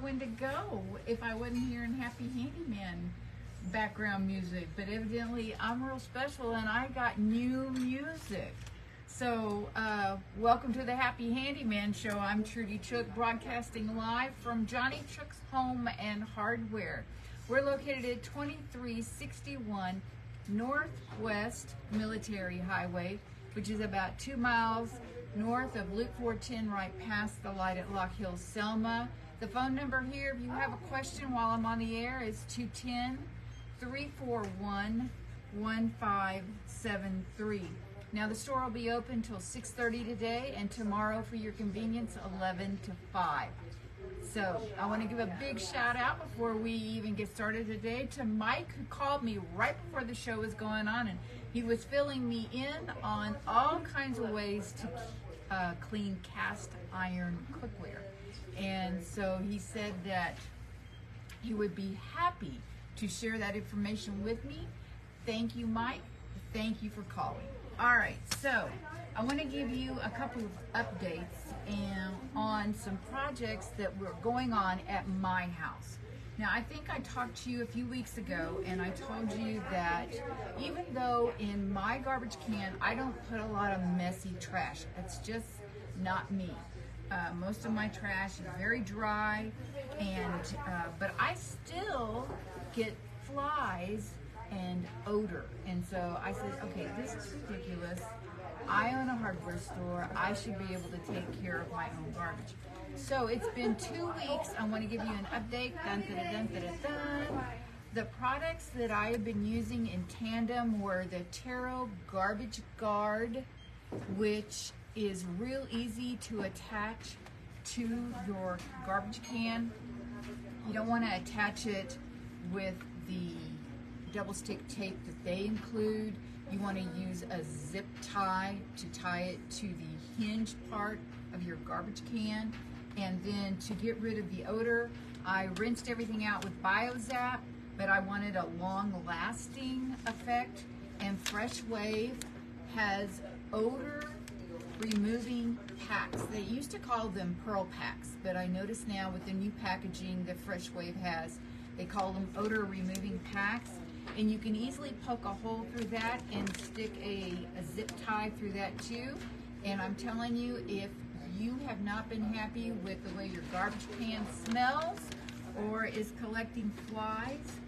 when to go if I wasn't hearing Happy Handyman background music. But evidently I'm real special and I got new music. So welcome to the Happy Handyman Show. I'm Trudy Chook, broadcasting live from Johnny Chook's Home and Hardware. We're located at 2361 Northwest Military Highway, which is about 2 miles north of Loop 410, right past the light at Lock Hill, Selma. The phone number here, if you have a question while I'm on the air, is 210-341-1573. Now the store will be open till 6:30 today, and tomorrow for your convenience 11 to 5. So I want to give a big shout out before we even get started today to Mike, who called me right before the show was going on, and he was filling me in on all kinds of ways to clean cast iron cookware. And so he said that he would be happy to share that information with me. Thank you, Mike. Thank you for calling. All right, so I want to give you a couple of updates on some projects that were going on at my house. Now, I think I talked to you a few weeks ago, and I told you that even though in my garbage can I don't put a lot of messy trash, it's just not me. Most of my trash is very dry, and but I still get flies and odor. And so I said, okay, this is ridiculous. I own a hardware store. I should be able to take care of my own garbage. So it's been 2 weeks. I want to give you an update. Dun, dun, dun, dun, dun, dun. The products that I have been using in tandem were the Terro Garbage Guard, which is real easy to attach to your garbage can. You don't want to attach it with the double stick tape that they include. You want to use a zip tie to tie it to the hinge part of your garbage can. And then to get rid of the odor, I rinsed everything out with BioZap, but I wanted a long-lasting effect. And Freshwave has odor removing packs. They used to call them pearl packs, but I notice now with the new packaging that Freshwave has, they call them odor removing packs. And you can easily poke a hole through that and stick a zip tie through that too. And I'm telling you, if you have not been happy with the way your garbage can smells or is collecting flies,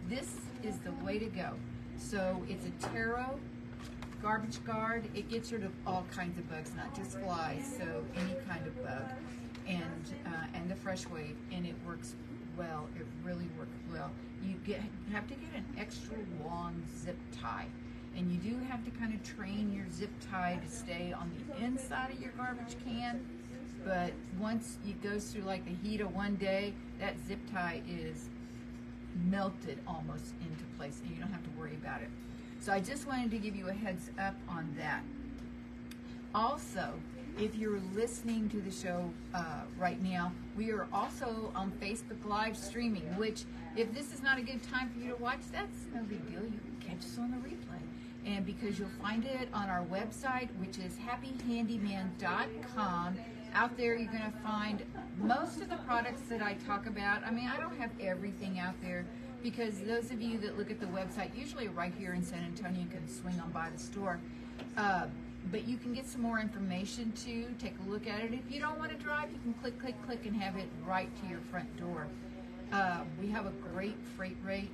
this is the way to go. So it's a Terro Garbage Guard. It gets rid of all kinds of bugs, not just flies, so any kind of bug. And the Freshwave, and it works well. It really works well. You have to get an extra long zip tie, and you do have to kind of train your zip tie to stay on the inside of your garbage can. But once it goes through like the heat of one day, that zip tie is melted almost into place, and you don't have to worry about it. So I just wanted to give you a heads up on that. Also, if you're listening to the show right now, we are also on Facebook Live streaming, which if this is not a good time for you to watch, that's no big deal. You can catch us on the replay. And because you'll find it on our website, which is happyhandyman.com. Out there you're going to find most of the products that I talk about. I mean, I don't have everything out there, because those of you that look at the website, usually right here in San Antonio, can swing on by the store. But you can get some more information too. Take a look at it. If you don't want to drive, you can click, click, click, and have it right to your front door. We have a great freight rate.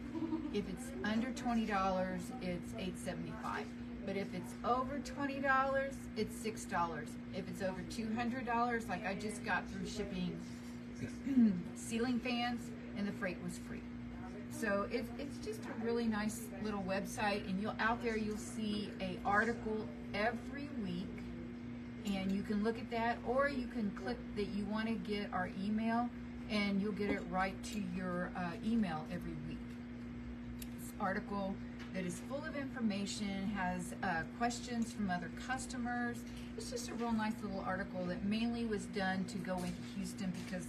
If it's under $20, it's $8.75. But if it's over $20, it's $6. If it's over $200, like I just got through shipping ceiling fans, and the freight was free. So it's just a really nice little website, and out there you'll see an article every week, and you can look at that, or you can click that you want to get our email, and you'll get it right to your email every week. This article that is full of information, has questions from other customers. It's just a real nice little article that mainly was done to go into Houston, because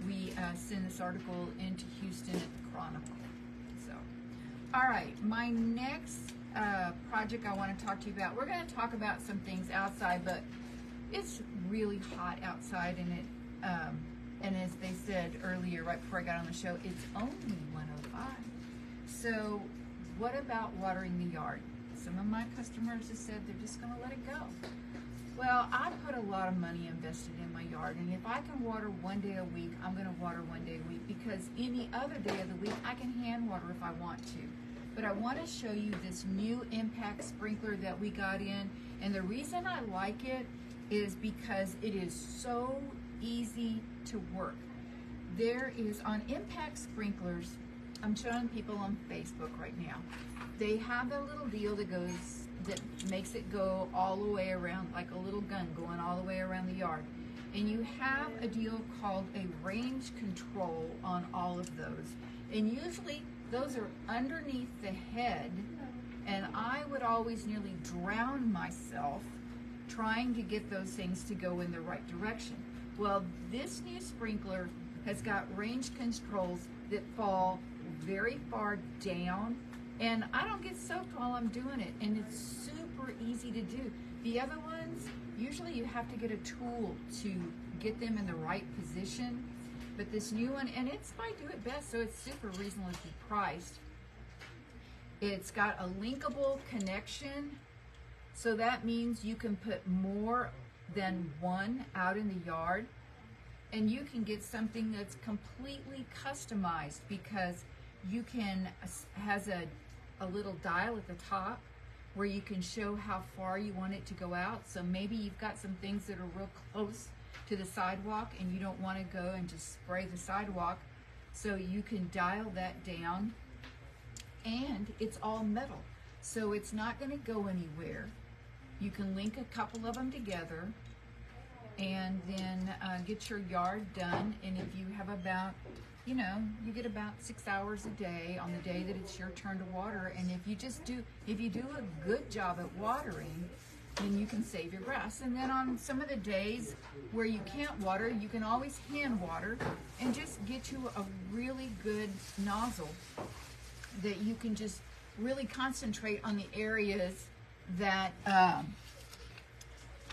we send this article into Houston at the Chronicle. So, all right, my next project I want to talk to you about, we're going to talk about some things outside, but it's really hot outside, and And as they said earlier, right before I got on the show, it's only 105. So what about watering the yard? Some of my customers have said they're just going to let it go. Well, I put a lot of money invested in my yard, and if I can water 1 day a week, I'm going to water 1 day a week, because any other day of the week, I can hand water if I want to. But I want to show you this new impact sprinkler that we got in, and the reason I like it is because it is so easy to work. There is, on impact sprinklers, I'm showing people on Facebook right now, they have a little deal that makes it go all the way around, like a little gun going all the way around the yard. And you have a deal called a range control on all of those. And usually those are underneath the head, and I would always nearly drown myself trying to get those things to go in the right direction. Well, this new sprinkler has got range controls that fall very far down, and I don't get soaked while I'm doing it, and it's super easy to do. The other ones, usually you have to get a tool to get them in the right position, but this new one, and it's by Do It Best, so it's super reasonably priced. It's got a linkable connection, so that means you can put more than one out in the yard, and you can get something that's completely customized, because you can, has a little dial at the top where you can show how far you want it to go out. So maybe you've got some things that are real close to the sidewalk and you don't want to go and just spray the sidewalk, so you can dial that down. And it's all metal, so it's not going to go anywhere. You can link a couple of them together and then get your yard done. And if you have about, you know, you get about 6 hours a day on the day that it's your turn to water. And if you do a good job at watering, then you can save your grass. And then on some of the days where you can't water, you can always hand water and just get you a really good nozzle that you can just really concentrate on the areas that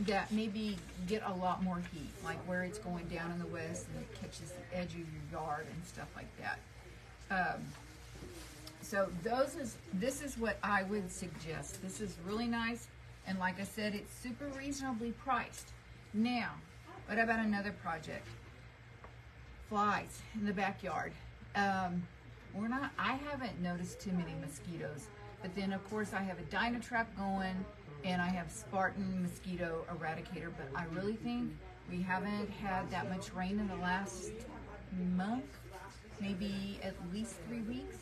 that maybe get a lot more heat, like where it's going down in the west and it catches the edge of your yard and stuff like that. So this is what I would suggest. This is really nice, and like I said, it's super reasonably priced. Now, what about another project? Flies in the backyard. I haven't noticed too many mosquitoes, but then of course I have a Dynatrap going, and I have Spartan mosquito eradicator, but I really think we haven't had that much rain in the last month, maybe at least 3 weeks,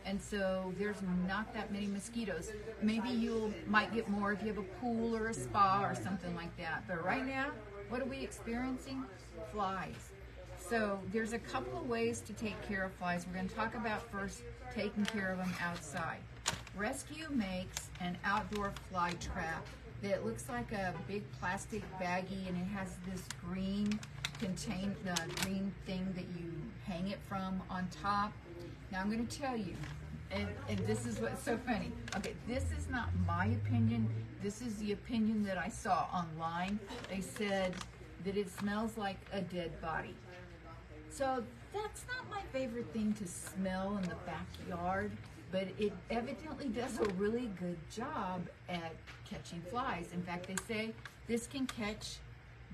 and so there's not that many mosquitoes. Maybe you might get more if you have a pool or a spa or something like that, but right now, what are we experiencing? Flies. So there's a couple of ways to take care of flies. We're going to talk about first taking care of them outside. Rescue makes an outdoor fly trap that looks like a big plastic baggie, and it has this green green thing that you hang it from on top. Now I'm going to tell you, and this is what's so funny. Okay, this is not my opinion. This is the opinion that I saw online. They said that it smells like a dead body. So that's not my favorite thing to smell in the backyard, but it evidently does a really good job at catching flies. In fact, they say this can catch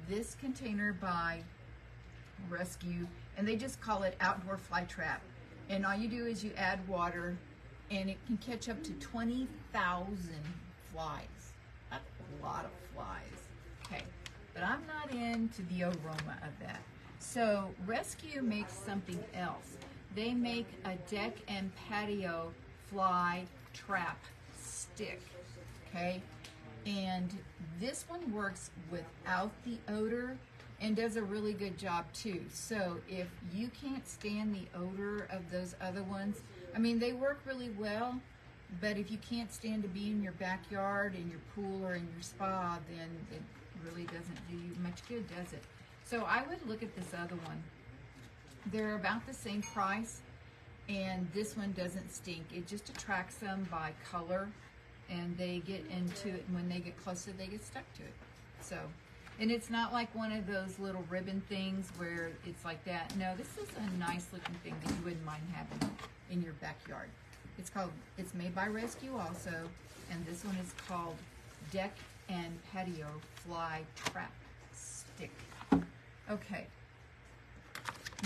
this container by Rescue, and they just call it outdoor fly trap. And all you do is you add water, and it can catch up to 20,000 flies. That's a lot of flies. Okay, but I'm not into the aroma of that. So Rescue makes something else. They make a deck and patio fly trap stick, okay? And this one works without the odor and does a really good job too. So if you can't stand the odor of those other ones, I mean, they work really well, but if you can't stand to be in your backyard, in your pool, or in your spa, then it really doesn't do you much good, does it? So I would look at this other one. They're about the same price, and this one doesn't stink. It just attracts them by color, and they get into it, and when they get closer, they get stuck to it. So And it's not like one of those little ribbon things where it's like that. No, this is a nice looking thing that you wouldn't mind having in your backyard. It's made by Rescue also, and this one is called Deck and Patio Fly Trap Stick. Okay.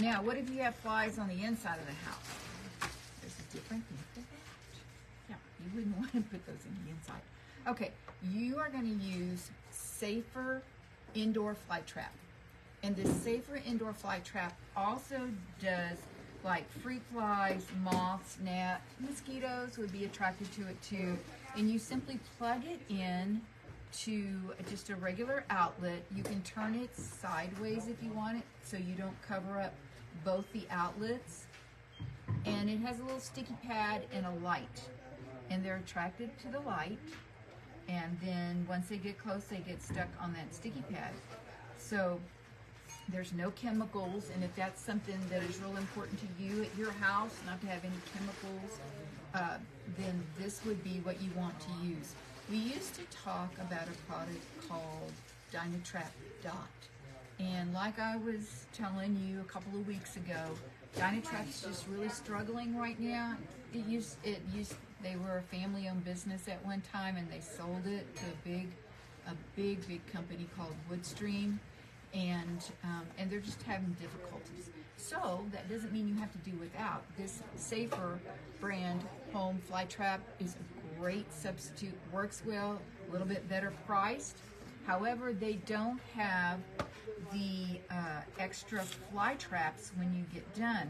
Now, what if you have flies on the inside of the house? There's a different thing for that. Yeah, you wouldn't want to put those in the inside. Okay, you are going to use Safer Indoor Fly Trap. And this Safer Indoor Fly Trap also does like fruit flies, moths, gnats, mosquitoes would be attracted to it too. And you simply plug it in to just a regular outlet. You can turn it sideways if you want it so you don't cover up both the outlets. And it has a little sticky pad and a light. And they're attracted to the light. And then once they get close, they get stuck on that sticky pad. So there's no chemicals, and if that's something that is real important to you at your house, not to have any chemicals, then this would be what you want to use. We used to talk about a product called Dynatrap Dot. And like I was telling you a couple of weeks ago, Dynatrap's just really struggling right now. They were a family-owned business at one time, and they sold it to a big company called Woodstream, and they're just having difficulties. So that doesn't mean you have to do without. This Safer brand home fly trap is a great substitute, works well, a little bit better priced. However, they don't have the extra fly traps when you get done.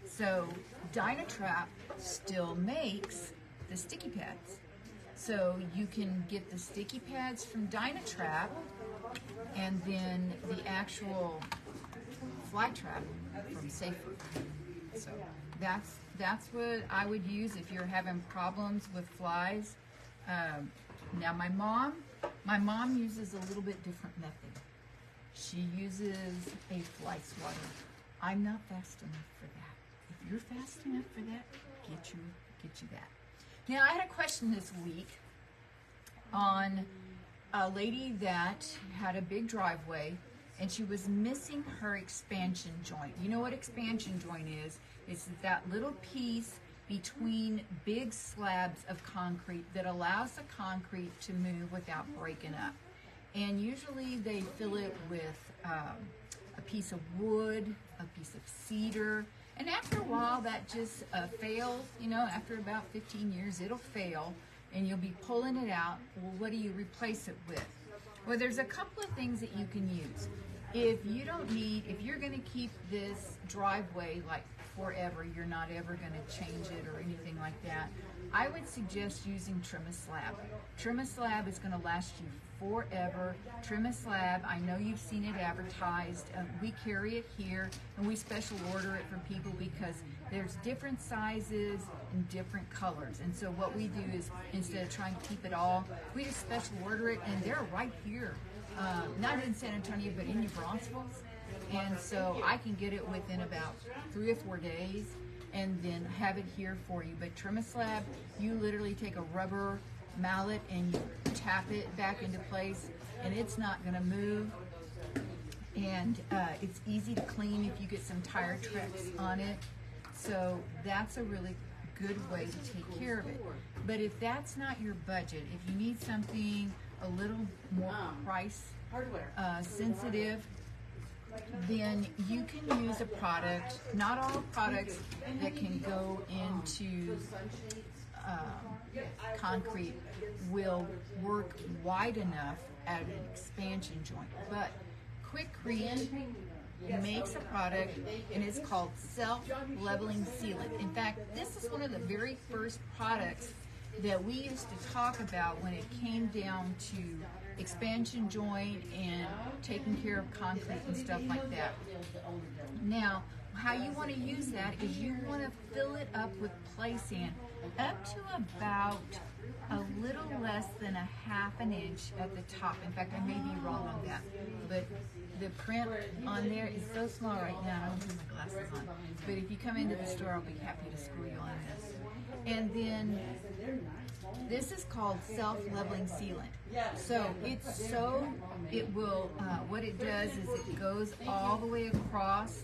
So Dynatrap still makes the sticky pads. So you can get the sticky pads from Dynatrap and then the actual fly trap from Safer. So that's what I would use if you're having problems with flies. Now my mom uses a little bit different method. She uses a fly swatter. I'm not fast enough for that. If you're fast enough for that, get you that. Now I had a question this week on a lady that had a big driveway and she was missing her expansion joint. You know what expansion joint is? It's that little piece between big slabs of concrete that allows the concrete to move without breaking up. And usually they fill it with a piece of wood, a piece of cedar, and after a while that just fails. You know, after about 15 years it'll fail and you'll be pulling it out. Well, what do you replace it with? Well, there's a couple of things that you can use. If you're going to keep this driveway like forever, you're not ever going to change it or anything like that, I would suggest using Trim-A-Slab. Trim-A-Slab is going to last you forever. Trim-A-Slab, I know you've seen it advertised. We carry it here and we special order it for people because there's different sizes and different colors. And so what we do is, instead of trying to keep it all, we just special order it, and they're right here. Not in San Antonio, but in New Braunfels. And so I can get it within about 3 or 4 days and then have it here for you. But Trim-A-Slab, you literally take a rubber mallet and you tap it back into place and it's not going to move. And it's easy to clean if you get some tire tracks on it. So that's a really good way to take care of it. But if that's not your budget, if you need something a little more price sensitive, then you can use a product. Not all products that can go into concrete will work wide enough at an expansion joint, but Quikrete makes a product and it's called self-leveling sealant. In fact, this is one of the very first products that we used to talk about when it came down to expansion joint and taking care of concrete and stuff like that. Now, how you want to use that is you want to fill it up with play sand up to about a little less than a ½ inch at the top. In fact, I may be wrong on that, but the print on there is so small right now, I don't have my glasses on. But if you come into the store, I'll be happy to school you on this. And then This is called self-leveling sealant. So it will, what it does is it goes all the way across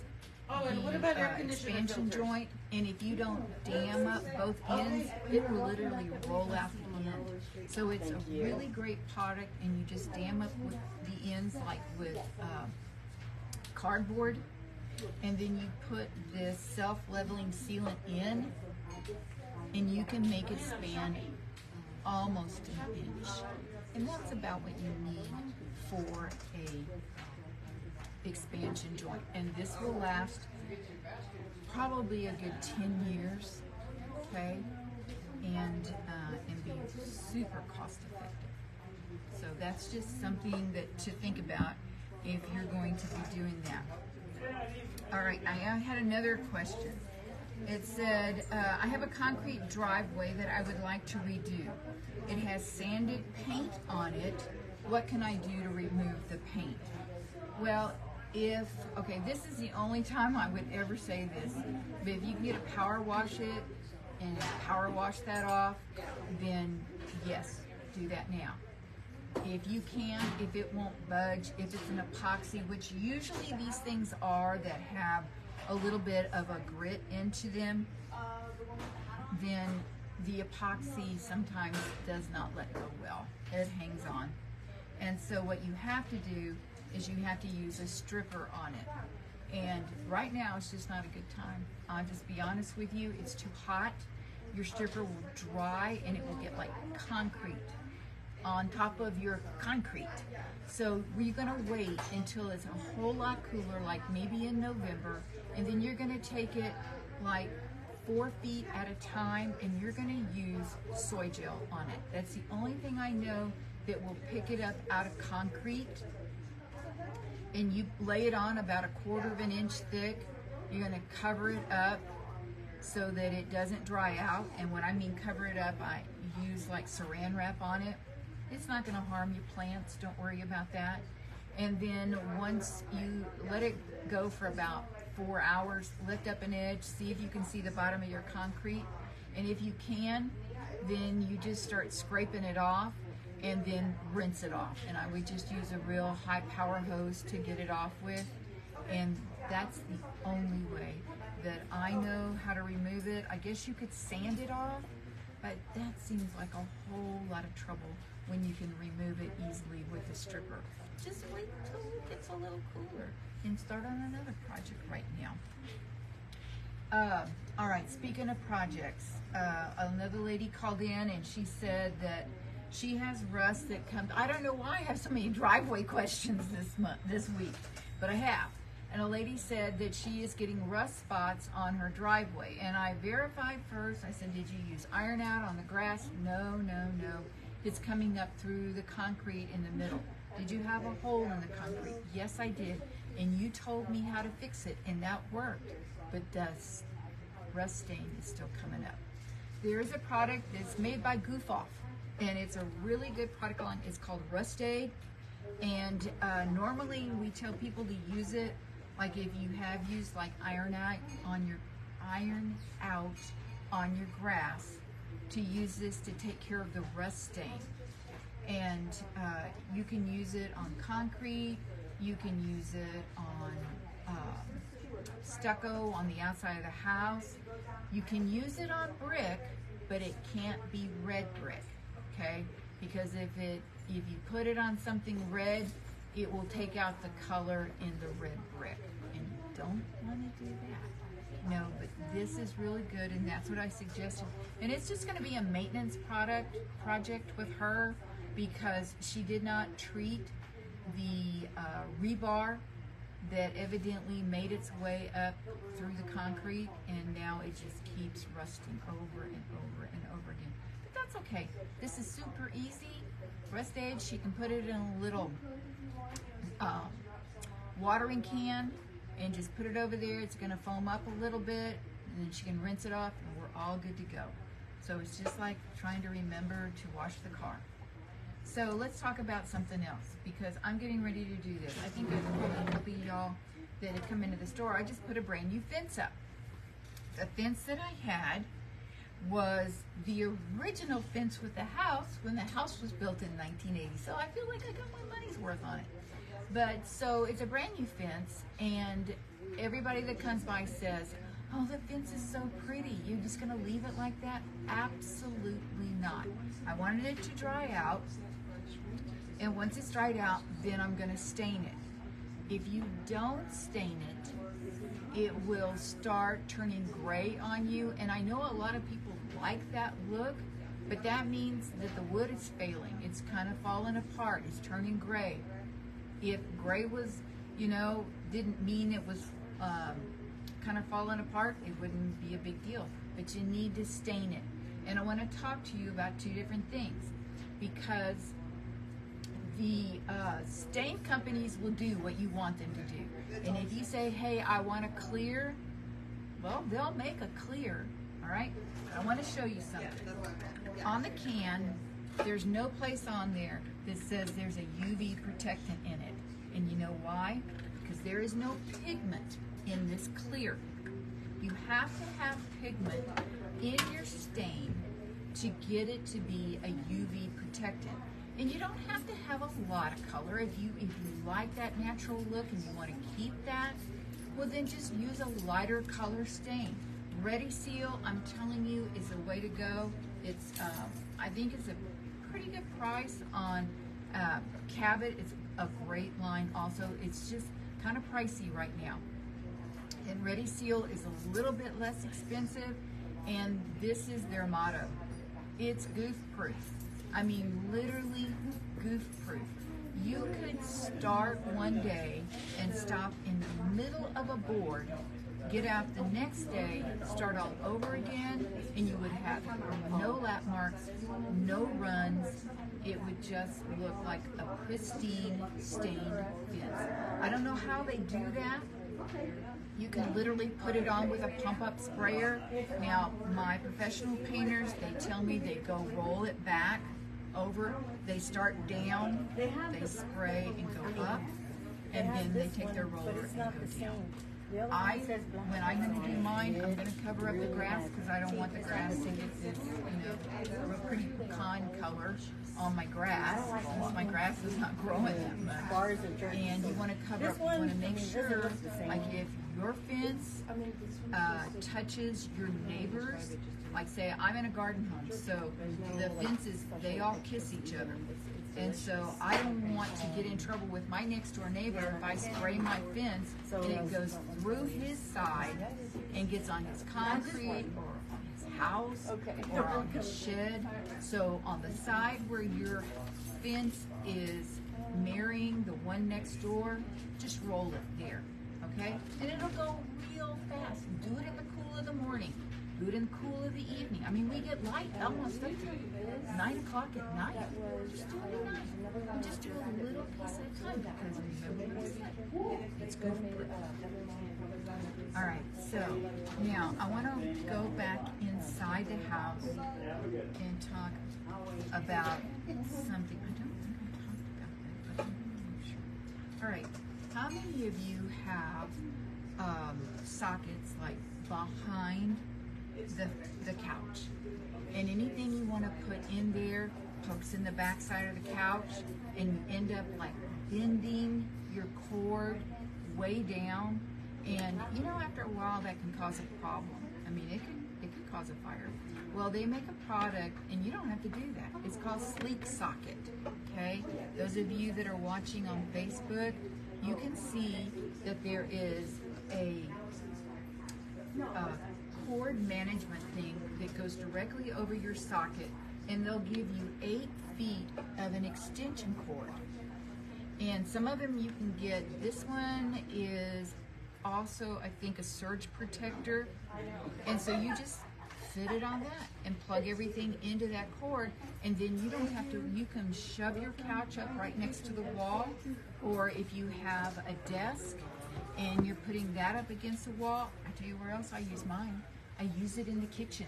the expansion joint, and if you don't dam up both ends, it will literally roll out the end. So it's a really great product, and you just dam up with the ends like with cardboard, and then you put this self-leveling sealant in, and you can make it span almost an inch. And that's about what you need for a expansion joint. And this will last probably a good 10 years, okay? And be super cost effective. So that's just something that to think about if you're going to be doing that. All right, I had another question. It said, I have a concrete driveway that I would like to redo. It has sanded paint on it. What can I do to remove the paint? Well, okay, this is the only time I would ever say this, but if you can get a power wash it and power wash that off, then yes, do that now. If you can, if it won't budge, if it's an epoxy, which usually these things are that have a little bit of a grit into them, then the epoxy sometimes does not let go well. It hangs on. And so what you have to do is you have to use a stripper on it. And right now it's just not a good time. I'll just be honest with you, it's too hot. Your stripper will dry and it will get like concrete on top of your concrete. So we're gonna wait until it's a whole lot cooler, like maybe in November, and then you're gonna take it like 4 feet at a time, and you're gonna use soy gel on it. That's the only thing I know that will pick it up out of concrete. And you lay it on about 1/4 of an inch thick. You're gonna cover it up so that it doesn't dry out. And when I mean cover it up, I use like saran wrap on it. It's not gonna harm your plants, don't worry about that. And then once you let it go for about 4 hours, lift up an edge, see if you can see the bottom of your concrete. And if you can, then you just start scraping it off and then rinse it off. And I would just use a real high power hose to get it off with. And that's the only way that I know how to remove it. I guess you could sand it off, but that seems like a whole lot of trouble when you can remove it easily with a stripper. Just wait until it gets a little cooler and start on another project right now. All right, speaking of projects, another lady called in and she said that she has rust that comes. I don't know why I have so many driveway questions this week, but I have. And a lady said that she is getting rust spots on her driveway. And I verified first. I said, did you use iron out on the grass? No, no, no. It's coming up through the concrete in the middle. Did you have a hole in the concrete? Yes, I did. And you told me how to fix it, and that worked. But rust stain is still coming up. There is a product that's made by Goof Off, and it's a really good product line. It's called Rust Aid. And normally we tell people to use it, like if you have used like iron out on your grass, to use this to take care of the rust stain. And you can use it on concrete, you can use it on stucco on the outside of the house. You can use it on brick, but it can't be red brick, okay? Because if you put it on something red, it will take out the color in the red brick, and you don't want to do that. No, but this is really good, and that's what I suggested. And it's just going to be a maintenance project with her, because she did not treat the rebar that evidently made its way up through the concrete, and now it just keeps rusting over and over and over again. But that's okay. This is super easy. Rust Aid, she can put it in a little watering can and just put it over there. It's going to foam up a little bit, and then she can rinse it off, and we're all good to go. So it's just like trying to remember to wash the car. So let's talk about something else, because I'm getting ready to do this. I think I've told a couple of y'all that had come into the store. I just put a brand new fence up. The fence that I had was the original fence with the house when the house was built in 1980. So I feel like I got my money's worth on it. But so it's a brand new fence, and everybody that comes by says, oh, the fence is so pretty. You're just gonna leave it like that? Absolutely not. I wanted it to dry out, and once it's dried out, then I'm gonna stain it. If you don't stain it, it will start turning gray on you, and I know a lot of people like that look, but that means that the wood is failing. It's kind of falling apart. It's turning gray. If gray was, you know, didn't mean it was kind of falling apart, it wouldn't be a big deal. But you need to stain it. And I want to talk to you about two different things, because the stain companies will do what you want them to do. And if you say, hey, I want a clear, well, they'll make a clear, all right? But I want to show you something. On the can, there's no place on there that says there's a UV protectant in it. And you know why? Because there is no pigment in this clear. You have to have pigment in your stain to get it to be a UV protectant. And you don't have to have a lot of color. If you like that natural look and you want to keep that, well then just use a lighter color stain. Ready Seal, I'm telling you, is the way to go. It's I think it's a pretty good price on Cabot. It's a great line also. It's just kind of pricey right now. And Ready Seal is a little bit less expensive, and this is their motto. It's goof proof. I mean, literally goof proof. You could start one day and stop in the middle of a board, get out the next day, start all over again, and you would have no lap marks, no runs. It would just look like a pristine, stained fence. I don't know how they do that. You can literally put it on with a pump-up sprayer. Now, my professional painters, they tell me they go roll it back over. They start down, they spray and go up, and then they take their roller and go down. When I'm going to do mine, I'm going to cover up the grass because I don't want the grass to get this, you know, a pretty pecan color on my grass. Since my grass is not growing that much. And you want to cover up, you want to make sure, like if your fence touches your neighbors, like say I'm in a garden home, so the fences, they all kiss each other. And so I don't want to get in trouble with my next door neighbor if I spray my fence and it goes through his side and gets on his concrete or on his house or on his shed. So on the side where your fence is marrying the one next door, just roll it there, okay? And it'll go real fast. Do it in the cool of the morning. Do it in the cool of the evening. I mean, we get light almost up to 9 o'clock at night. Just do it at night. And just do a little piece at a time, because remember what I said, it's good for it. All right, so now I want to go back inside the house and talk about something. I don't think I talked about that, but I'm not sure. All right, how many of you have sockets like behind the couch, and anything you want to put in there hooks in the back side of the couch, and you end up like bending your cord way down, and you know, after a while that can cause a problem. I mean, it could cause a fire. Well, they make a product, and you don't have to do that. It's called Sleek Socket. Okay, those of you that are watching on Facebook, you can see that there is a cord management thing that goes directly over your socket, and they'll give you 8 feet of an extension cord. And some of them you can get. This one is also, I think, a surge protector, and so you just fit it on that and plug everything into that cord, and then you don't have to, you can shove your couch up right next to the wall, or if you have a desk and you're putting that up against the wall, I tell you where else I use mine. I use it in the kitchen,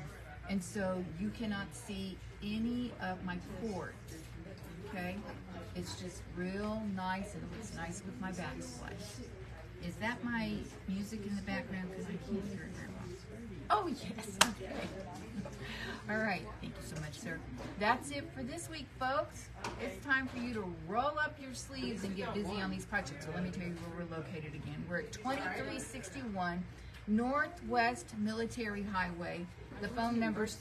and so you cannot see any of my cords, okay? It's just real nice, and it looks nice with my backsplash. Is that my music in the background? Because I can't hear it very well. Oh, yes, okay. All right, thank you so much, sir. That's it for this week, folks. It's time for you to roll up your sleeves and get busy on these projects. So let me tell you where we're located again. We're at 2361 Northwest Military Highway. The phone number is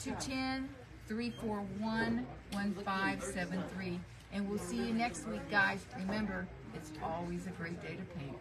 210-341-1573. And we'll see you next week, guys. Remember, it's always a great day to paint.